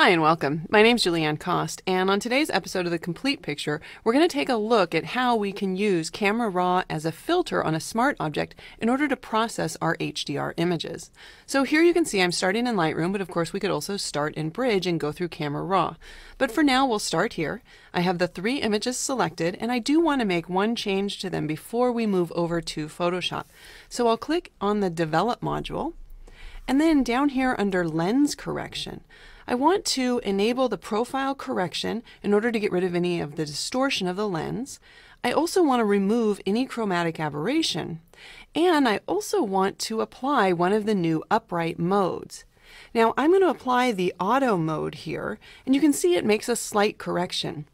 Hi and welcome. My name's Julieanne Kost, and on today's episode of The Complete Picture, we're going to take a look at how we can use Camera Raw as a filter on a smart object in order to process our HDR images. So here you can see I'm starting in Lightroom, but of course we could also start in Bridge and go through Camera Raw. But for now, we'll start here. I have the 3 images selected, and I do want to make one change to them before we move over to Photoshop. So I'll click on the Develop module, and then down here under Lens Correction, I want to enable the profile correction in order to get rid of any of the distortion of the lens. I also want to remove any chromatic aberration, and I also want to apply one of the new upright modes. Now I'm going to apply the auto mode here, and you can see it makes a slight correction.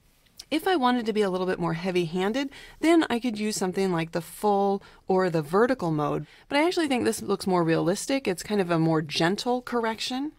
If I wanted to be a little bit more heavy-handed, then I could use something like the full or the vertical mode, but I actually think this looks more realistic. It's kind of a more gentle correction.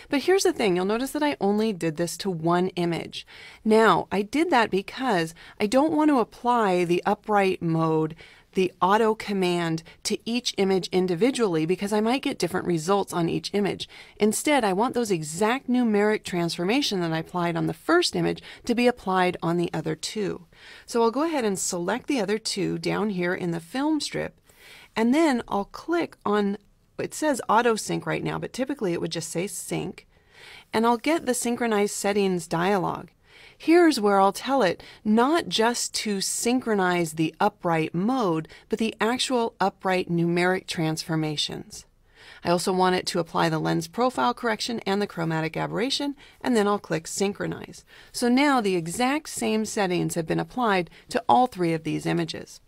But here's the thing, you'll notice that I only did this to one image. Now, I did that because I don't want to apply the upright mode, the auto command, to each image individually because I might get different results on each image. Instead, I want those exact numeric transformation that I applied on the first image to be applied on the other 2. So I'll go ahead and select the other 2 down here in the film strip, and then I'll click on, it says auto sync right now, but typically it would just say sync, and I'll get the synchronize settings dialog. Here's where I'll tell it not just to synchronize the upright mode, but the actual upright numeric transformations. I also want it to apply the lens profile correction and the chromatic aberration, and then I'll click synchronize. So now the exact same settings have been applied to all 3 of these images.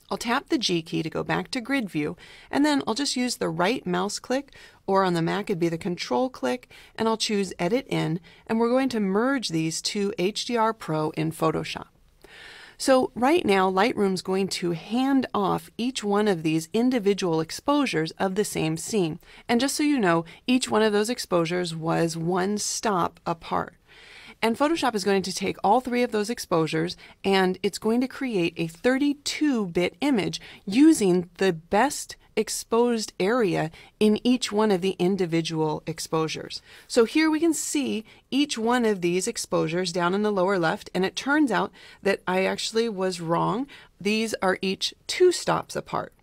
I'll tap the G key to go back to grid view, and then I'll just use the right mouse click, or on the Mac it'd be the control click, and I'll choose Edit In, and we're going to merge these to HDR Pro in Photoshop. So right now Lightroom's going to hand off each one of these individual exposures of the same scene. And just so you know, each one of those exposures was one stop apart. And Photoshop is going to take all 3 of those exposures, and it's going to create a 32-bit image using the best exposed area in each one of the individual exposures. So here we can see each one of these exposures down in the lower left, and it turns out that I actually was wrong. These are each 2 stops apart.